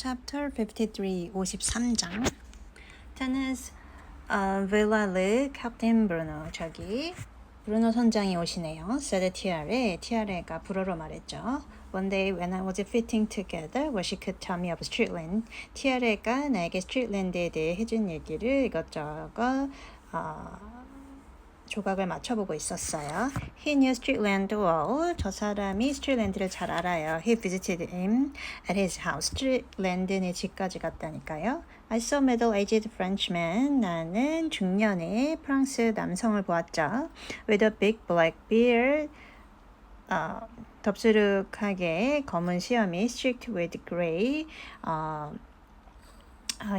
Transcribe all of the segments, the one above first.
Chapter 53, 53장. Tennis Villa Le Captain Bruno. 저기 브루노 선장이 오시네요. said 티아레가 불어로 말했죠. One day when I was fitting together what she could tell me of Streetland. 티아레가 나에게 스트리트랜드에 대해 해준 얘기를 이것저것 조각을 맞춰보고 있었어요. He knew Streetland well. 저 사람이 스트리트랜드를 잘 알아요. He visited him at his house. 스트리트랜드네 집까지 갔다니까요. I saw middle-aged Frenchman. 나는 중년의 프랑스 남성을 보았죠. With a big black beard. 덥수룩하게 검은 시험이 streaked with gray.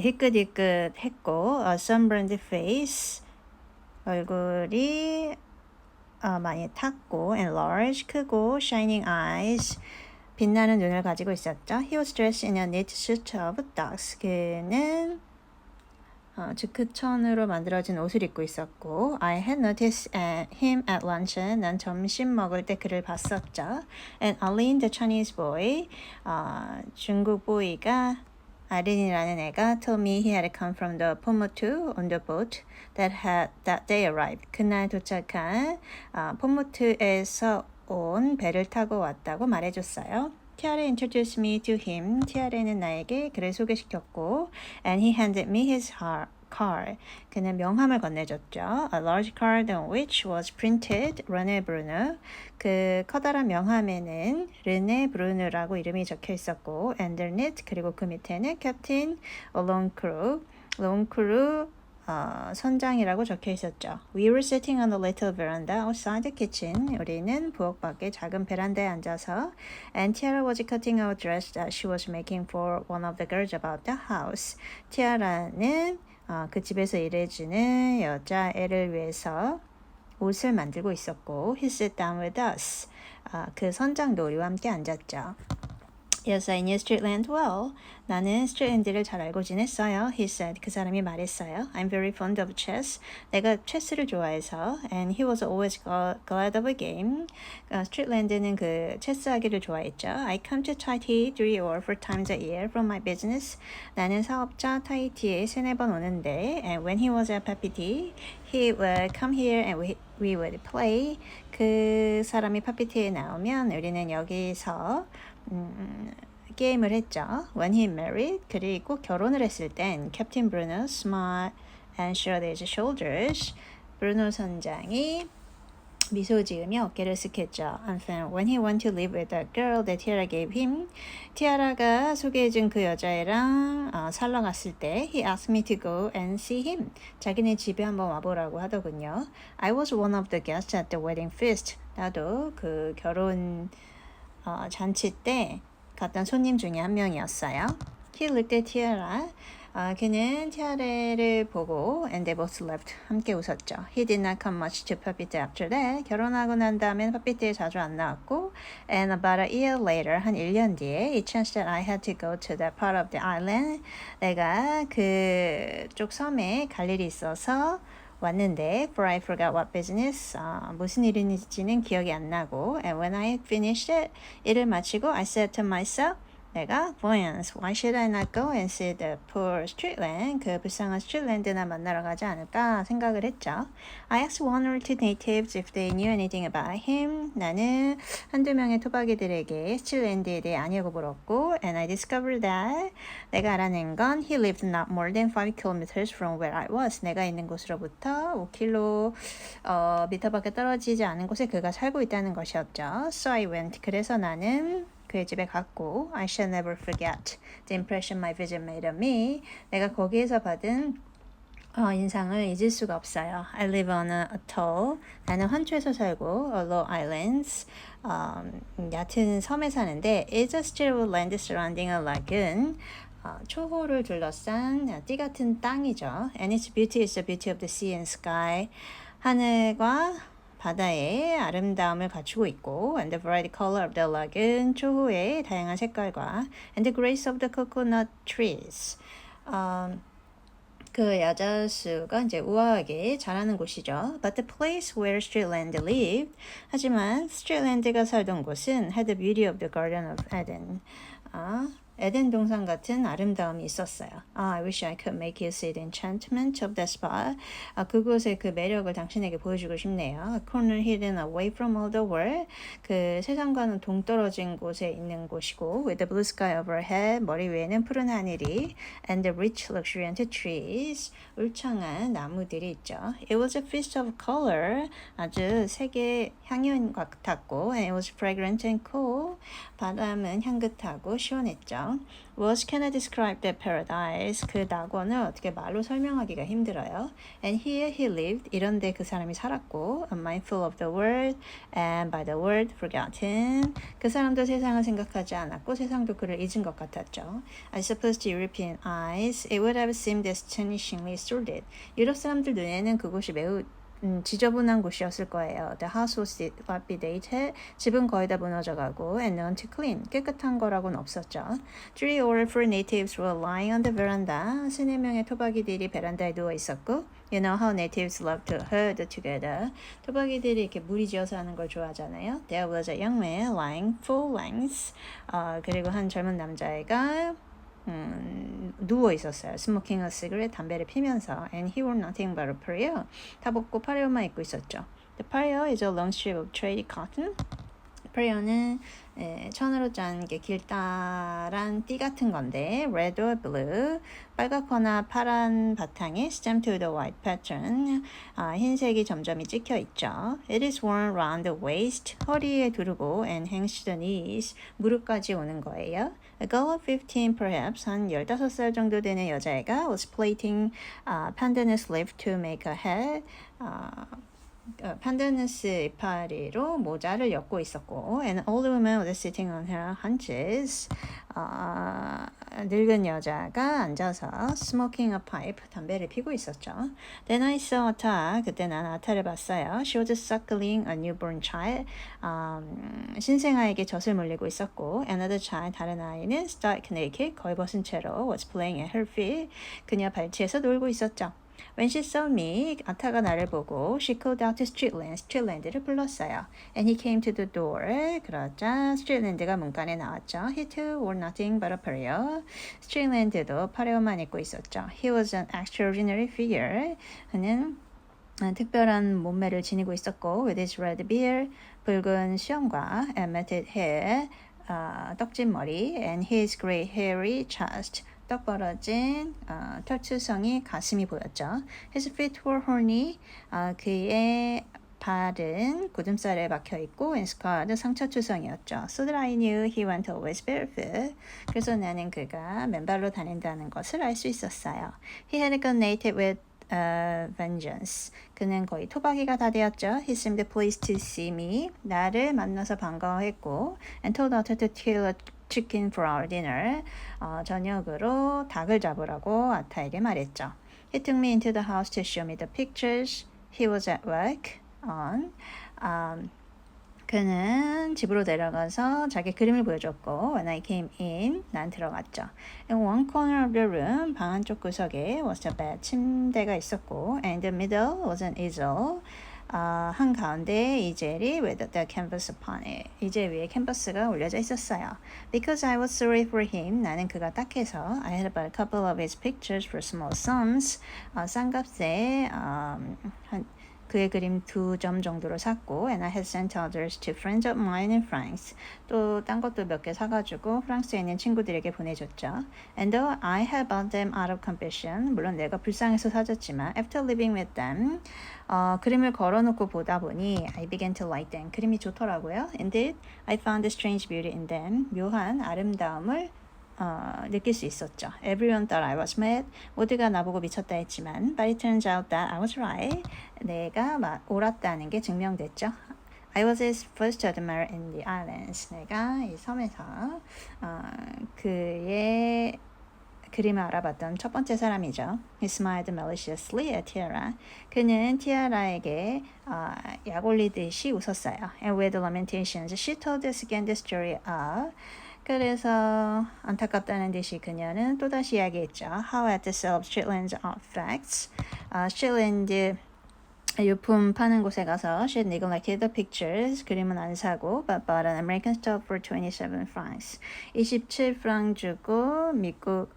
희끗희끗했고 a sunburned face. 얼굴이 많이 탔고 and large, 크고 shining eyes, 빛나는 눈을 가지고 있었죠. He was dressed in a knit suit of ducks. 그는 즉크천으로 만들어진 옷을 입고 있었고 I had noticed him at lunch. 난 점심 먹을 때 그를 봤었죠. And Arlene, the Chinese boy, 중국 보이가 아린이라는 애가 told me he had come from the Pomotu on the boat that day arrived. 그날 도착한 포모트에서 온 배를 타고 왔다고 말해줬어요. 티아레 introduced me to him. 티아레는 나에게 그를 소개시켰고 and he handed me his card. 그는 명함을 건네줬죠. A large card on which was printed René Bruno. 그 커다란 명함에는 르네 브루누라고 이름이 적혀 있었고 underneath 그리고 그 밑에는 Captain Longcrew 선장이라고 적혀 있었죠. We were sitting on the little veranda outside the kitchen. 우리는 부엌 밖에 작은 베란다에 앉아서 and Tiara was cutting out a dress that she was making for one of the girls about the house. 티아라는 그 집에서 일해주는 여자애를 위해서 옷을 만들고 있었고 He sat down with us. 그 선장도 우리와 함께 앉았죠. Yes, I knew Streetland well. 나는 스트리트랜드를 잘 알고 지냈어요. He said. 그 사람이 말했어요. I'm very fond of chess. 내가 체스를 좋아해서. And he was always glad of a game. 스트리트랜드는 그 체스하기를 좋아했죠. I come to Tahiti 3 or 4 times a year from my business. 나는 사업자 타히티에 3-4번 오는데 and when he was at Papeete, he would come here and we would play. 그 사람이 파피티에 나오면 우리는 여기서 게임을 했죠. When he married, 그리고 결혼을 했을 땐 Captain Bruno smiled and shrugged his shoulders. 브루노 선장이 미소 지으며 어깨를 쓱했죠. And when he went to live with the girl that Tiara gave him, 티아라가 소개해준 그 여자애랑 살러 갔을 때 he asked me to go and see him. 자기네 집에 한번 와보라고 하더군요. I was one of the guests at the wedding feast. 나도 그 결혼 잔치 때 갔던 손님 중에 한 명이었어요. He looked at Tiara. 그는 티아레를 보고 and they both laughed. 함께 웃었죠. He did not come much to Papeete after that. 결혼하고 난 다음엔 파피티에 자주 안 나왔고 and about a year later, 한 1년 뒤에 it chanced that I had to go to that part of the island. 내가 그쪽 섬에 갈 일이 있어서 왔는데 for I forgot what business 무슨 일인지는 기억이 안 나고 and when I finished it 일을 마치고 I said to myself 내가 Buoyance, why should I not go and see the poor Streetland? 그 불쌍한 스트리트랜드나 만나러 가지 않을까 생각을 했죠. I asked one or two natives if they knew anything about him. 나는 한두 명의 토박이들에게 스트리트랜드에 대해 아냐고 물었고 and I discovered that 내가 알아낸 건 he lived not more than 5 kilometers from where I was. 내가 있는 곳으로부터 5km밖에 떨어지지 않은 곳에 그가 살고 있다는 것이었죠. So I went. 그래서 나는 그의 집에 갔고 I shall never forget the impression my visit made on me. 내가 거기에서 받은 인상을 잊을 수가 없어요. I live on a atoll. 나는 환초에서 살고 low islands. 얕은 섬에 사는데 It's a strip of land surrounding a lagoon. 초호를 둘러싼 띠 같은 땅이죠. And its beauty is the beauty of the sea and sky. 하늘과 바다의 아름다움을 갖추고 있고 and the bright color of the lagoon, 초호의 다양한 색깔과 and the grace of the coconut trees. 그 야자수가 이제 우아하게 자라는 곳이죠. But the place where Streetland lived, 하지만 스트리트랜드가 살던 곳은 had the beauty of the Garden of Eden. 에덴 동산 같은 아름다움이 있었어요. I wish I could make you see the enchantment of that spot. 그곳의 그 매력을 당신에게 보여주고 싶네요. A corner hidden away from all the world. 그 세상과는 동떨어진 곳에 있는 곳이고 with the blue sky overhead. 머리 위에는 푸른 하늘이 and the rich luxuriant trees. 울창한 나무들이 있죠. It was a feast of color. 아주 색의 향연 같았고 and it was fragrant and cool. 바람은 향긋하고 시원했죠. Words cannot describe that paradise. 그 낙원을 어떻게 말로 설명하기가 힘들어요. And here he lived. 이런데 그 사람이 살았고 unmindful of the world and by the world forgotten. 그 사람도 세상을 생각하지 않았고 세상도 그를 잊은 것 같았죠. I suppose to European eyes it would have seemed astonishingly sordid. 유럽 사람들 눈에는 그곳이 매우 지저분한 곳이었을 거예요. The house was dilapidated. 집은 거의 다 무너져가고 and none to clean. 깨끗한 거라고는 없었죠. 3 or 4 natives were lying on the veranda. 3-4명의 토박이들이 베란다에 누워 있었고 You know how natives love to herd together. 토박이들이 이렇게 무리지어서 하는 걸 좋아하잖아요. There was a young man lying full length. 그리고 한 젊은 남자애가 누워 있었어요. Smoking a cigarette, 담배를 피면서. And he wore nothing but a prayer. 다 벗고 파레오만 입고 있었죠. The prayer is a long strip of trade cotton. 프레어는 천으로 짠 게 길다란 띠 같은 건데 red or blue 빨갛거나 파란 바탕에 stamped with a white pattern 흰색이 점점이 찍혀 있죠. It is worn around the waist 허리에 두르고 and hangs to the knees 무릎까지 오는 거예요. A girl of 15 perhaps 한 15살 정도 되는 여자애가 was plaiting pandanus leaf to make a hat 판다누스 이파리로 모자를 엮고 있었고 and an old woman was sitting on her haunches 늙은 여자가 앉아서 smoking a pipe 담배를 피고 있었죠. Then I saw Ata 그때 난 아타를 봤어요. She was suckling a newborn child 신생아에게 젖을 물리고 있었고 another child 다른 아이는 stark naked 거의 벗은 채로 was playing at her feet 그녀 발치에서 놀고 있었죠. When she saw me, 아타가 나를 보고 she called out to Streetland를 불렀어요. And he came to the door. 그러자 Streetland가 문간에 나왔죠. He too wore nothing but a pareo. Streetland도 파레오만 입고 있었죠. He was an extraordinary figure. 그는 특별한 몸매를 지니고 있었고 with his red beard, 붉은 수염과 and matted hair, 떡진 머리 and his grey hairy chest, 떡 벌어진 털투성이 가슴이 보였죠. His feet were horny. 그의 발은 굳음살에 박혀 있고 and scarred 상처투성이었죠. So that I knew he went always barefoot. 그래서 나는 그가 맨발로 다닌다는 것을 알 수 있었어요. He had gone native with vengeance. 그는 거의 토박이가 다 되었죠. He seemed pleased to see me. 나를 만나서 반가워했고 and told us to kill a chicken for our dinner. 저녁으로 닭을 잡으라고 아타에게 말했죠. He took me into the house to show me the pictures he was at work on. 그는 집으로 데려가서 자기 그림을 보여줬고 When I came in, 난 들어갔죠. In one corner of the room, 방 한쪽 구석에 was a bed, 침대가 있었고 And in the middle was an easel. 한가운데 이젤이 with the canvas upon it. 이젤 위에 캔버스가 올려져 있었어요. Because I was sorry for him. 나는 그가 딱해서 I had bought a couple of his pictures for small sums. 싼 값에 그의 그림 2점 정도로 샀고 and I had sent others to friends of mine in France. 또 딴 것도 몇 개 사가지고 프랑스에 있는 친구들에게 보내줬죠. And though I had bought them out of compassion, 물론 내가 불쌍해서 사줬지만 after living with them, 그림을 걸어놓고 보다 보니 I began to like them. 그림이 좋더라고요. Indeed, I found a strange beauty in them. 묘한 아름다움을 느낄 수 있었죠. Everyone thought I was mad. 모두가 나보고 미쳤다 했지만 But it turns out that I was right. 내가 옳았다는 게 증명됐죠. I was his first admirer in the islands. 내가 이 섬에서 그의 그림을 알아봤던 첫 번째 사람이죠. He smiled maliciously at Tiara. 그는 티아라에게 약 올리듯이 웃었어요. And with lamentations, she told us again the story of 그래서 안타깝다는 듯이 그녀는 또다시 이야기했죠. How at the sale of Streetland's facts, Streetland 유품 파는 곳에 가서 she neglected the pictures. 그림은 안 사고 but bought an American stove for 27 francs. 27프랑 주고 미국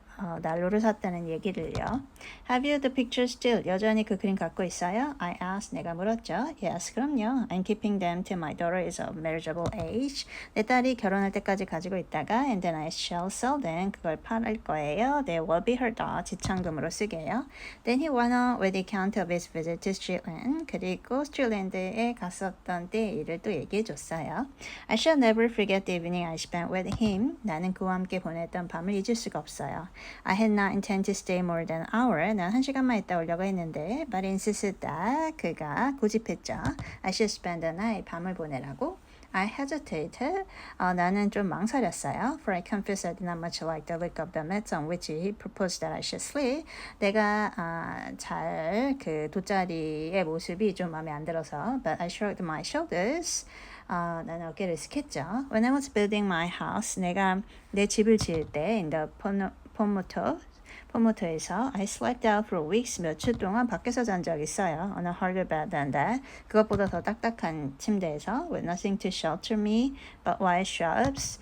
난로를 샀다는 얘기를요. Have you the picture still? 여전히 그 그림 갖고 있어요? I asked. 내가 물었죠. Yes, 그럼요. I'm keeping them till my daughter is of marriageable age. 내 딸이 결혼할 때까지 가지고 있다가 and then I shall sell them. 그걸 팔을 거예요. They will be her 지참금으로 쓰게요. Then he went on with the account of his visit to Streetland. 그리고 스트리트랜드에 갔었던 때 일을 또 얘기해 줬어요. I shall never forget the evening I spent with him. 나는 그와 함께 보냈던 밤을 잊을 수가 없어요. I had not intended to stay more than an hour. 난 1시간만 있다 오려고 했는데 but insisted that 그가 고집했죠. I should spend the night. 밤을 보내라고. I hesitated. 나는 좀 망설였어요. For I confess I did not much like the look of the mats on which he proposed that I should sleep. 내가 잘 그 돗자리의 모습이 좀 마음에 안 들어서 but I shrugged my shoulders. 나는 어깨를 스쳤죠. When I was building my house, 내가 내 집을 지을 때 in the 폰모토에서 I slept out for weeks. 며칠 동안 밖에서 잔 적 있어요. On a harder bed than that. 그것보다 더 딱딱한 침대에서 with nothing to shelter me but wild shrubs.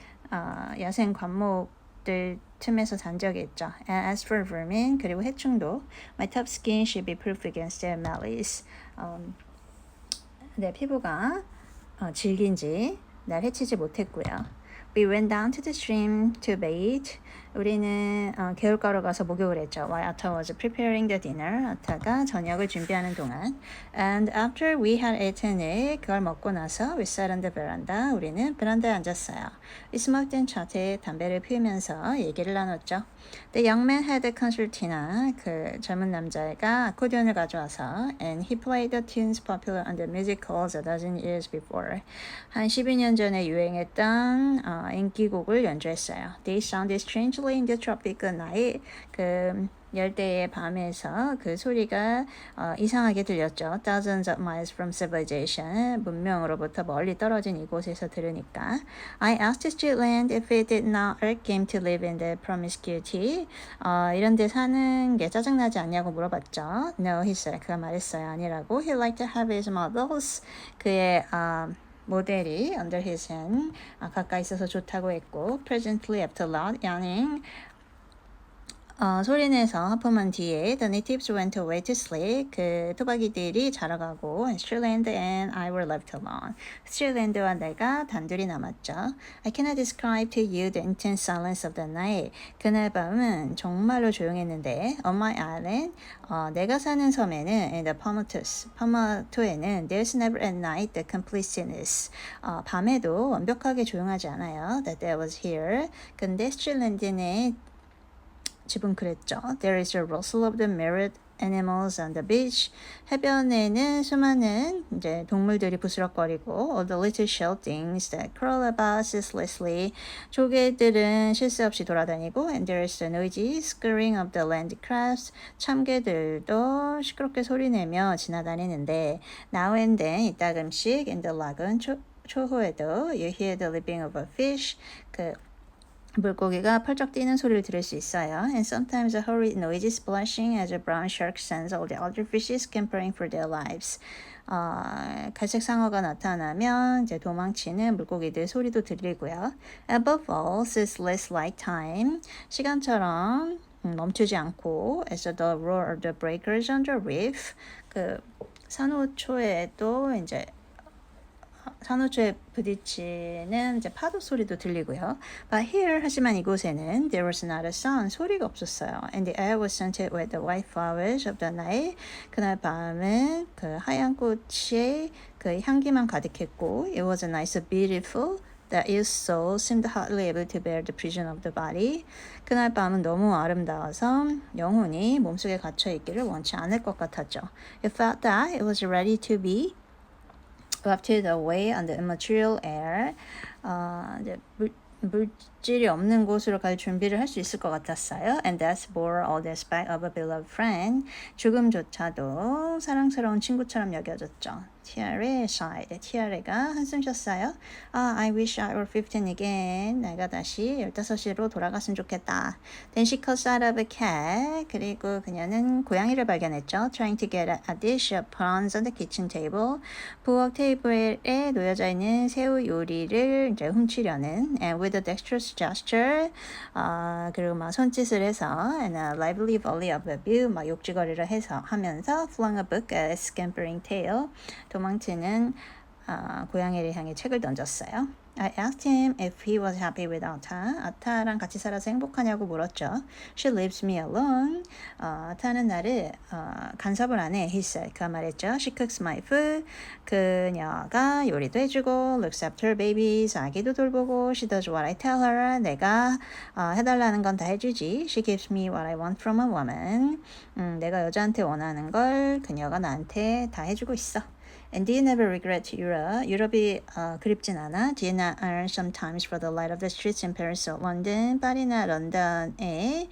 야생 관목들 틈에서 잔 적이 있죠. And as for vermin, 그리고 해충도 my tough skin should be proof against their malice. 내 피부가 질긴지 날 해치지 못했고요. We went down to the stream to bathe. 우리는 개울가로 가서 목욕을 했죠. While Atta was preparing the dinner. 아타가 저녁을 준비하는 동안. And after we had eaten it, 그걸 먹고 나서 we sat on the veranda. 우리는 베란다에 앉았어요. We smoked and chatted. 담배를 피우면서 얘기를 나눴죠. The young man had a concertina. 그 젊은 남자애가 아코디언을 가져와서 and he played the tunes popular on the music halls a dozen years before. 한 12년 전에 유행했던 인기곡을 연주했어요. They sounded strangely in the tropical night. 그 열대의 밤에서 그 소리가 이상하게 들렸죠. Thousands of miles from civilization. 문명으로부터 멀리 떨어진 이곳에서 들으니까. I asked Streetland if it did not irk him to live in the promiscuity. 이런 데 사는 게 짜증나지 않냐고 물어봤죠. No, he said. 그가 말했어요. 아니라고. He liked to have his models. 그의 모델이 under his hand 가까이 있어서 좋다고 했고 presently after loud yawning 소리내서 하품한 뒤에 the natives went away to sleep. 그 토박이들이 자러 가고 Streetland and I were left alone. 스트리트랜드와 내가 단둘이 남았죠. I cannot describe to you the intense silence of the night. 그날 밤은 정말로 조용했는데 on my island 내가 사는 섬에는 in the 파모토에는 there's never at night the complete stillness. 밤에도 완벽하게 조용하지 않아요. That there was here. 근데 스트리트랜드는 집은 그랬죠. There is a rustle of the myriad animals on the beach. 해변에는 수많은 이제 동물들이 부스럭거리고 all the little shell things that crawl about ceaselessly. 조개들은 쉴 새 없이 돌아다니고 and there is the noisy scurrying of the land crabs. 참개들도 시끄럽게 소리내며 지나다니는데 now and then 이따금씩 in the lagoon 초호에도 you hear the leaping of a fish. 그 물고기가 펄쩍 뛰는 소리를 들을 수 있어요. And sometimes a hurried noisy splashing as a brown shark sends all the other fishes scampering for their lives. 갈색 상어가 나타나면 이제 도망치는 물고기들 소리도 들리고요. Above all, ceaseless like time. 시간처럼 멈추지 않고 as the roar of the breakers on the reef. 그 산호초에도 이제 산호초에 부딪히는 이제 파도 소리도 들리고요. But here, 하지만 이곳에는 there was not a sound, 소리가 없었어요. And the air was scented with the white flowers of the night. 그날 밤은 그 하얀 꽃의 그 향기만 가득했고 it was nice and beautiful. That his soul seemed hardly able to bear the prison of the body. 그날 밤은 너무 아름다워서 영혼이 몸속에 갇혀 있기를 원치 않을 것 같았죠. It felt that it was ready to be wafted away on the immaterial air. 이제 앞질이 없는 곳으로 갈 준비를 할 수 있을 것 같았어요. And that's bore all the aspect of a beloved friend. 죽음조차도 사랑스러운 친구처럼 여겨졌죠. 티아레 sighed. 티아레가 한숨 쉬었어요. I wish I were 15 again. 내가 다시 15시로 돌아갔으면 좋겠다. Then she caught sight of a cat. 그리고 그녀는 고양이를 발견했죠. Trying to get a dish of prawns on the kitchen table. 부엌 테이블에 놓여져 있는 새우 요리를 이제 훔치려는 and with a dexterous gesture 그리고 막 손짓을 해서 and a lively volley of abuse 막 욕지거리를 해서 하면서 flung a book at a scampering tail 도망치는 고양이를 향해 책을 던졌어요. I asked him if he was happy with Ata. 아타랑 같이 살아서 행복하냐고 물었죠. She leaves me alone. 아타는 나를 간섭을 안 해. He said. 그가 말했죠. She cooks my food. 그녀가 요리도 해주고 looks after babies. 아기도 돌보고 she does what I tell her. 내가 해달라는 건 다 해주지. She gives me what I want from a woman. 내가 여자한테 원하는 걸 그녀가 나한테 다 해주고 있어. And do you never regret Europe? 유럽이 그립진 않아? Do you not yearn sometimes for the light of the streets in Paris or London? 파리나 런던에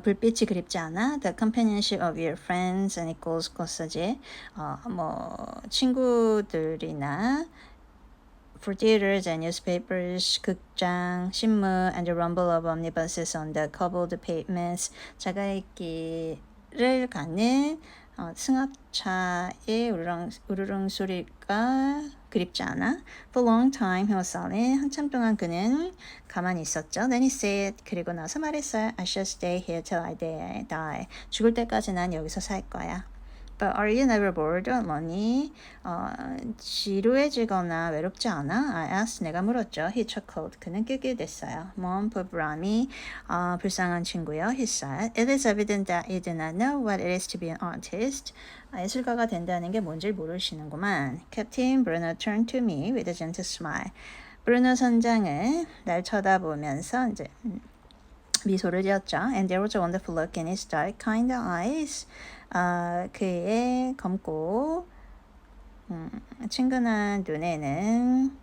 불빛이 그립지 않아? The companionship of your friends and equals closer. 뭐 친구들이나 for theaters and newspapers, 극장, 신문, and the rumble of omnibuses on the cobbled pavements. 자가있기를 가는 승합차의 우르릉 소리가 그립지 않아? For a long time he was silent. 한참 동안 그는 가만히 있었죠. Then he said, 그리고 나서 말했어요. I shall stay here till I die. 죽을 때까지 난 여기서 살 거야. But are you never bored or lonely? 지루해지거나 외롭지 않아? I asked. 내가 물었죠. He chuckled. 그는 낄낄 댔어요. Mom, poor Rami. 불쌍한 친구요. He said. It is evident that you do not know what it is to be an artist. 예술가가 된다는 게 뭔지 모르시는구만. Captain Bruno turned to me with a gentle smile. 브루노 선장은 날 쳐다보면서 이제 미소를 지었죠. And there was a wonderful look in his dark, kind eyes. 그의 검고 친근한 눈에는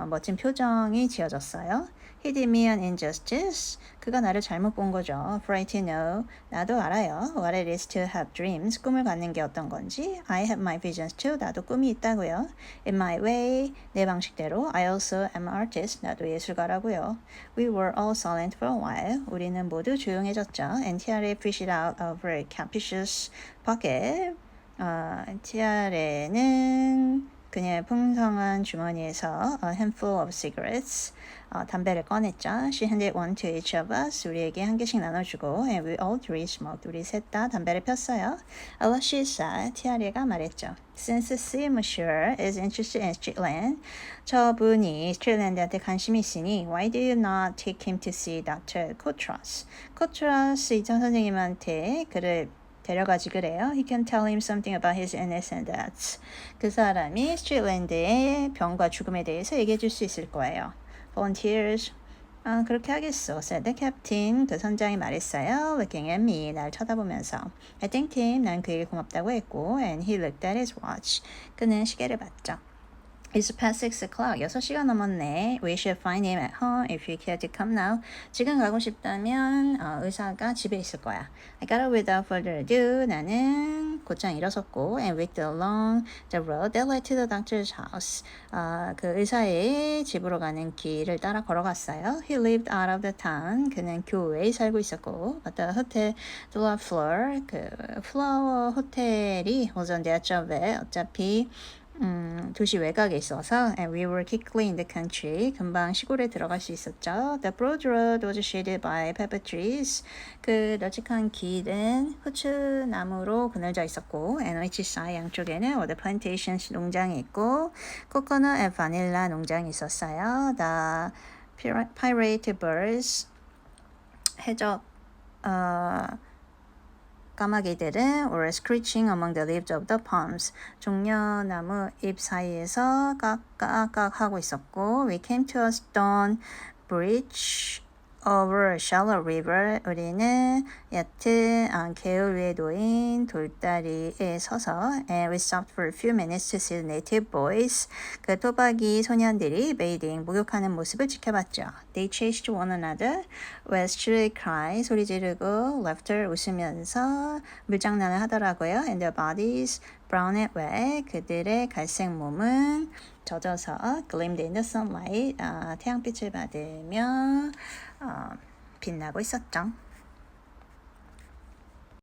멋진 표정이 지어졌어요. He did me an injustice. 그가 나를 잘못 본 거죠. For I to know. 나도 알아요. What it is to have dreams. 꿈을 갖는 게 어떤 건지. I have my visions too. 나도 꿈이 있다고요. In my way. 내 방식대로. I also am an artist. 나도 예술가라고요. We were all silent for a while. 우리는 모두 조용해졌죠. And Tiare fished out of her capacious pocket. 티아레는 그녀의 풍성한 주머니에서 a handful of cigarettes, 담배를 꺼냈죠. She handed one to each of us. 우리에게 한 개씩 나눠주고 and we all three smoked. 우리 셋 다 담배를 폈어요. Ella she said, 티아레가 말했죠. Since C. Monsieur is interested in Streetland, 저분이 스트리트랜드한테 관심이 있으니 why do you not take him to see Dr. Coutras? 코트라스 이전 선생님한테 그를 데려가지 그래요. He can tell him something about his illness and deaths. 그 사람이 스트리트랜드의 병과 죽음에 대해서 얘기해 줄 수 있을 거예요. Volunteers. 그렇게 하겠어. said the captain. 그 선장이 말했어요. Looking at me. 날 쳐다보면서. I thanked him. 난 그에게 고맙다고 했고 and he looked at his watch. 그는 시계를 봤죠. It's past 6 o'clock. 6시가 넘었네. We should find him at home if you care to come now. 지금 가고 싶다면 의사가 집에 있을 거야. I got up without further ado. 나는 곧장 일어섰고 and walked along the road that led to the doctor's house. 그 의사의 집으로 가는 길을 따라 걸어갔어요. He lived out of the town. 그는 교외에 살고 있었고 at the hotel de la Fleur. 그 플라워 호텔이 was on the edge of it. 어차피 도시 외곽에 있어서 and we were quickly in the country. 금방 시골에 들어갈 수 있었죠. The broad road was shaded by pepper trees. 그 널찍한 길은 후추나무로 그늘져 있었고 and which side 양쪽에는 were the plantations 농장이 있고 coconut and vanilla 농장이 있었어요. The pirate birds 해적 까마귀들은 were screeching among the leaves of the palms. 종려나무 잎 사이에서 깍깍깍 하고 있었고 We came to a stone bridge over a shallow river 우리는 얕은 개울 위에 놓인 돌다리에 서서 and we stopped for a few minutes to see the native boys 그 토박이 소년들이 bathing 목욕하는 모습을 지켜봤죠. They chased one another with shrill cry 소리 지르고 laughter 웃으면서 물장난을 하더라고요. And their bodies brown and wet 그들의 갈색 몸은 젖어서 gleamed in the sunlight 태양빛을 받으며 빛나고 있었죠.